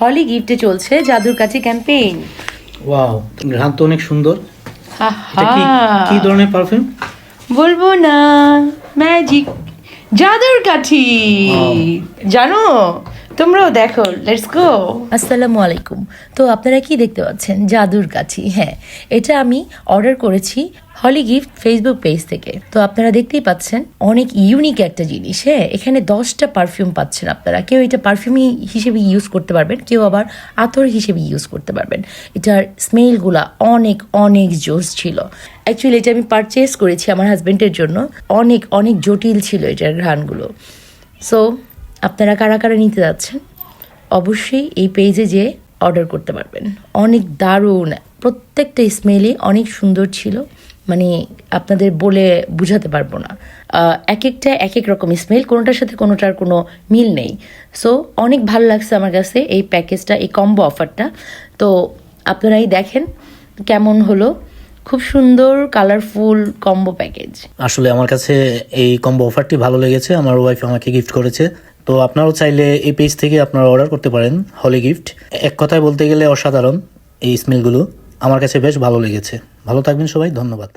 হলি গিফটে চলছে জাদুর কাছে ক্যাম্পেইন। ওয়াও, ঘ্রাণ তো অনেক সুন্দর। এটা কি আহা, কি ধরনের পারফিউম? বলবো না, ম্যাজিক, জাদুর কাঠি। জানো, তোমরাও দেখো, লেটস গো। আসসালামু আলাইকুম। তো আপনারা কি দেখতে পাচ্ছেন? জাদুর কাঠি। হ্যাঁ, এটা আমি অর্ডার করেছি হলি গিফট ফেসবুক পেজ থেকে। তো আপনারা দেখতেই পাচ্ছেন অনেক ইউনিক একটা জিনিস। হ্যাঁ, এখানে 10টা পারফিউম পাচ্ছেন আপনারা। কেউ এটা পারফিউমই হিসেবে ইউজ করতে পারবেন, কেউ আবার আতর হিসেবে ইউজ করতে পারবেন। এটার স্মেলগুলা অনেক অনেক জোস ছিল। অ্যাকচুয়ালি এটা আমি পারচেস করেছি আমার হাজব্যান্ডের জন্য। অনেক অনেক জটিল ছিল এটার ঘ্রাণগুলো। সো আপনারা কারা কারা নিতে যাচ্ছেন অবশ্যই এই পেজে যেয়ে অর্ডার করতে পারবেন। অনেক দারুণ, প্রত্যেকটা স্মেলই অনেক সুন্দর ছিল, মানে আপনাদের বলে বুঝাতে পারবো না। এক একটা এক এক রকম স্মেল, কোনোটার সাথে কোনোটার কোনো মিল নেই। সো অনেক ভালো লাগছে আমার কাছে এই প্যাকেজটা, এই কম্বো অফারটা। তো আপনারাই দেখেন কেমন হলো। খুব সুন্দর কালারফুল কম্বো প্যাকেজ। আসলে আমার কাছে এই কম্বো অফারটি ভালো লেগেছে, আমার ওয়াইফ আমাকে গিফট করেছে। তো আপনারাও চাইলে এই পেজ থেকে আপনারা অর্ডার করতে পারেন হলি গিফট। এক কথায় বলতে গেলে অসাধারণ এই স্মেলগুলো, আমার কাছে বেশ ভালো লেগেছে। ভালো থাকবেন সবাই, ধন্যবাদ।